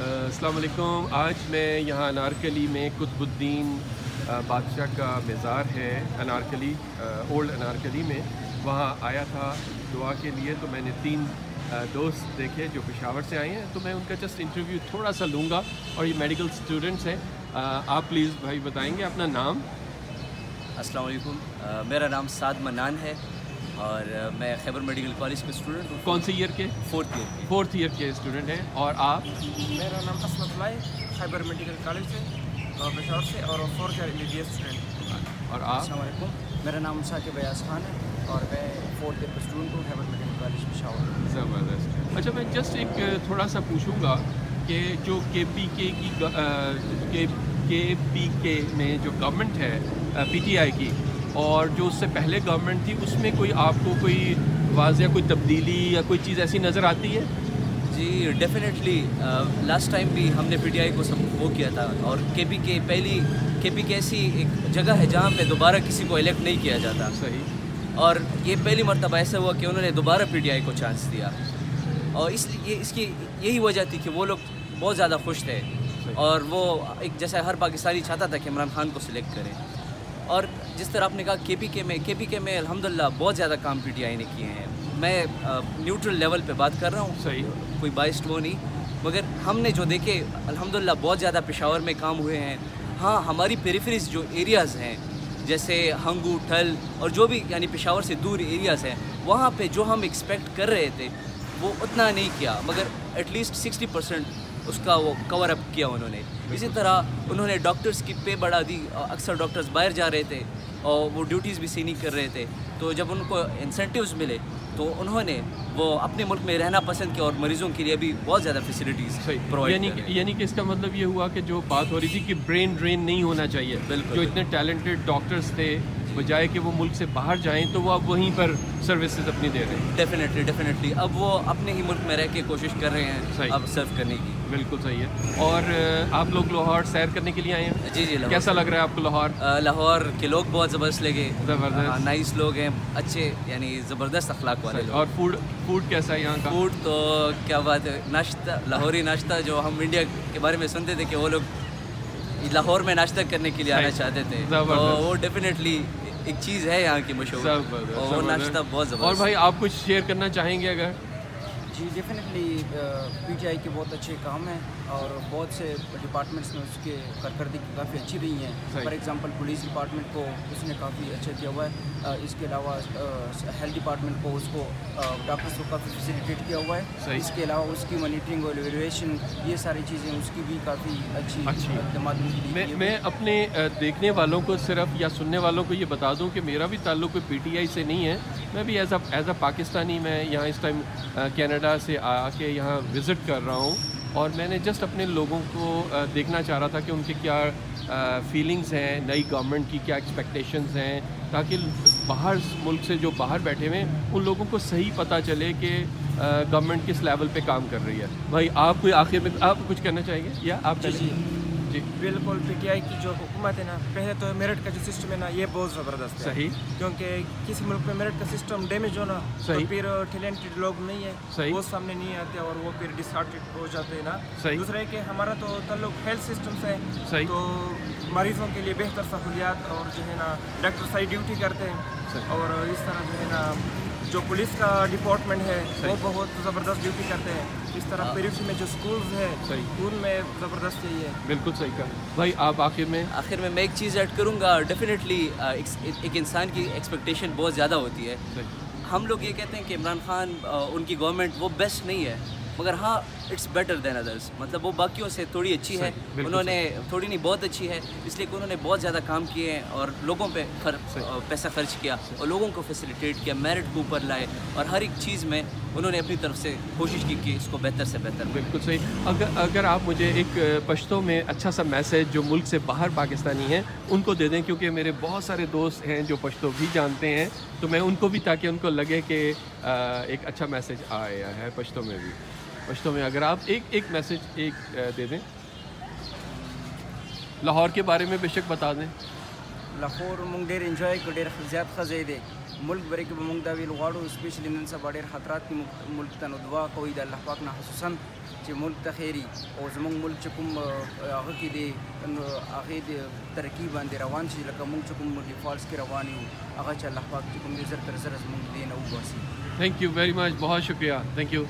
السلام علیکم. آج میں یہاں انارکلی میں قطب الدین بادشاہ کا مزار ہے انارکلی، اولڈ انارکلی میں. وہاں آیا تھا دعا کے لیے، تو میں نے 3 دوست دیکھے جو پشاور سے آئے ہیں، تو میں ان کا جسٹ انٹرویو تھوڑا سا لوں گا. اور یہ میڈیکل اسٹوڈنٹس ہیں. آپ پلیز بھائی بتائیں گے اپنا نام؟ السلام علیکم، میرا نام سعد منان ہے اور میں خیبر میڈیکل کالج کے اسٹوڈنٹ ہوں. کون سے ایئر کے؟ 4th ایئر کے اسٹوڈنٹ ہیں. اور آپ؟ میرا نام اسمت اللہ، خیبر میڈیکل کالج سے پشاور سے، اور 4th ایئر MBBS اسٹوڈنٹ. اور آپ؟ السلام علیکم، میرا نام ثاقب ایاز خان ہے اور میں 4th ایئر کا اسٹوڈنٹ ہوں خیبر میڈیکل کالج پشاور. زبردست. اچھا، میں جسٹ ایک تھوڑا سا پوچھوں گا کہ جو کے پی کے میں جو گورنمنٹ ہے PTI کی، اور جو اس سے پہلے گورنمنٹ تھی، اس میں کوئی آپ کو کوئی واضح کوئی تبدیلی یا کوئی چیز ایسی نظر آتی ہے؟ جی ڈیفینیٹلی. لاسٹ ٹائم بھی ہم نے PTI کو سب وہ کیا تھا، اور کے پی کے ایسی ایک جگہ ہے جہاں پہ دوبارہ کسی کو الیکٹ نہیں کیا جاتا. صحیح. اور یہ پہلی مرتبہ ایسا ہوا کہ انہوں نے دوبارہ PTI کو چانس دیا، اور اس لیے اس کی یہی وجہ تھی کہ وہ لوگ بہت زیادہ خوش تھے، اور وہ ایک جیسا ہر پاکستانی چاہتا تھا کہ عمران خان کو سلیکٹ کریں. اور جس طرح آپ نے کہا کے پی کے میں الحمدللہ بہت زیادہ کام PTI نے کیے ہیں. میں نیوٹرل لیول پہ بات کر رہا ہوں، صحیح، کوئی بائسڈ وہ نہیں، مگر ہم نے جو دیکھے الحمدللہ بہت زیادہ پشاور میں کام ہوئے ہیں. ہاں، ہماری پیریفریز جو ایریاز ہیں جیسے ہنگو، ٹھل اور جو بھی یعنی پشاور سے دور ایریاز ہیں، وہاں پہ جو ہم ایکسپیکٹ کر رہے تھے وہ اتنا نہیں کیا، مگر ایٹ لیسٹ 60% اس کا وہ کور اپ کیا انہوں نے. اسی طرح انہوں نے ڈاکٹرز کی پے بڑھا دی. اکثر ڈاکٹرز باہر جا رہے تھے اور وہ ڈیوٹیز بھی صحیح نہیں کر رہے تھے، تو جب ان کو انسینٹیوز ملے تو انہوں نے وہ اپنے ملک میں رہنا پسند کیا، اور مریضوں کے لیے بھی بہت زیادہ فیسلٹیز پرووائڈ یعنی کہ اس کا مطلب یہ ہوا کہ جو بات ہو رہی تھی کہ برین ڈرین نہیں ہونا چاہیے. بالکل. جو اتنے ٹیلنٹڈ ڈاکٹرز تھے، بجائے کہ وہ ملک سے باہر جائیں، تو وہ اب وہیں پر سروسز اپنی دے رہے ہیں. ڈیفینیٹلی اب وہ اپنے ہی ملک میں رہ کے کوشش کر رہے ہیں اب سرو کرنے کی. بالکل صحیح ہے. اور آپ لوگ لاہور سیر کرنے کے لیے آئے ہیں؟ جی کیسا لگ رہا ہے آپ کو لاہور؟ لاہور کے لوگ بہت زبردست لگے. زبردست، نائس لوگ ہیں، اچھے یعنی زبردست اخلاق والے لوگ. اور فوڈ کیسا ہے یہاں کا؟ فوڈ تو کیا بات ہے. ناشتہ، لاہوری ناشتہ جو ہم انڈیا کے بارے میں سنتے تھے کہ وہ لوگ لاہور میں ناشتہ کرنے کے لیے آنا چاہتے تھے، تو وہ ڈیفینیٹلی ایک چیز ہے یہاں کی مشہور، اور وہ ناشتہ بہت زبردست. اور بھائی آپ کچھ شیئر کرنا چاہیں گے اگر؟ جی ڈیفینیٹلی PTI کے بہت اچھے کام ہیں، اور بہت سے ڈپارٹمنٹس میں اس کے کارکردگی کافی اچھی رہی ہیں. فار ایگزامپل پولیس ڈپارٹمنٹ کو اس نے کافی اچھا کیا ہوا ہے. اس کے علاوہ ہیلتھ ڈپارٹمنٹ کو، اس کو ڈاکٹرس کو کافی فیسیلیٹیٹ کیا ہوا ہے. اس کے علاوہ اس کی مانیٹرنگ اور ایویلویشن، یہ ساری چیزیں اس کی بھی کافی اچھی اقدامات ان کی. میں اپنے دیکھنے والوں کو صرف یا سننے والوں کو یہ بتا دوں کہ میرا بھی تعلق کوئی PTI سے نہیں ہے. میں بھی ایز اے پاکستانی، میں یہاں اس ٹائم کینیڈا سے آ کے یہاں وزٹ کر رہا ہوں، اور میں نے جسٹ اپنے لوگوں کو دیکھنا چاہ رہا تھا کہ ان کے کیا فیلنگز ہیں نئی گورنمنٹ کی، کیا ایکسپیکٹیشنز ہیں، تاکہ باہر ملک سے جو باہر بیٹھے ہوئے ہیں ان لوگوں کو صحیح پتہ چلے کہ گورنمنٹ کس لیول پہ کام کر رہی ہے. بھائی آپ کوئی آخر میں آپ کچھ کہنا چاہیں گے یا آپ؟ جی بالکل. PTI کی جو حکومت ہے نا، پہلے تو میرٹ کا جو سسٹم ہے نا، یہ بہت زبردست ہے. صحیح. کیونکہ کسی ملک میں میرٹ کا سسٹم ڈیمیج ہونا، تو پھر ٹیلنٹڈ لوگ نہیں ہے، وہ سامنے نہیں آتے اور وہ پھر ڈسہارٹڈ ہو جاتے ہیں نا. دوسرا ہے کہ ہمارا تو تعلق ہیلتھ سسٹم سے، تو مریضوں کے لیے بہتر سہولیات، اور جو ہے نا ڈاکٹر صحیح ڈیوٹی کرتے ہیں. اور اس طرح جو ہے نا جو پولیس کا ڈپارٹمنٹ ہے وہ بہت زبردست ڈیوٹی کرتے ہیں. اس طرح پیریفری میں جو سکولز ہیں ان میں زبردست یہی ہے. بالکل صحیح کہا. بھائی آپ آخر میں میں ایک چیز ایڈ کروں گا. ڈیفینیٹلی ایک انسان کی ایکسپیکٹیشن بہت زیادہ ہوتی ہے. ہم لوگ یہ کہتے ہیں کہ عمران خان ان کی گورنمنٹ وہ بیسٹ نہیں ہے، مگر ہاں اٹس بیٹر دین ادرس. مطلب وہ باقیوں سے تھوڑی اچھی ہے. انہوں نے تھوڑی نہیں بہت اچھی ہے، اس لیے کہ انہوں نے بہت زیادہ کام کیے ہیں اور لوگوں پہ پیسہ خرچ کیا اور لوگوں کو فیسیلیٹیٹ کیا، میرٹ کو اوپر لائے، اور ہر ایک چیز میں انہوں نے اپنی طرف سے کوشش کی کہ اس کو بہتر سے بہتر. بالکل صحیح. اگر آپ مجھے ایک پشتو میں اچھا سا میسج جو ملک سے باہر پاکستانی ہیں ان کو دے دیں، کیونکہ میرے بہت سارے دوست ہیں جو پشتو بھی جانتے ہیں، تو میں ان کو بھی، تاکہ ان کو لگے کہ ایک اچھا میسج آیا ہے پشتو میں بھی. پشتو میں اگر آپ ایک میسج دے دیں لاہور کے بارے میں، بے شک بتا دیں. لاہور مونږ ډېر انجوای کړ، ډېر زیات ښه ځای دی. ملک برے کې به موږ دا ویل غواړو اسپیشلی نن سبا ډېر خطرات دي ملک ته نو دعا کوئ د الله پاک نه خصوصا چې ملک ته خیری او زموږ ملک چې کوم هغه کې دی هغې د ترقي باندې روان شي لکه موږ چې کوم ډیفالټس کې روان یو هغه چې الله پاک چې کوم دی زر تر زر زموږ دې نه وباسي. تھینک یو ویری مچ، بہت شکریہ، تھینک یو.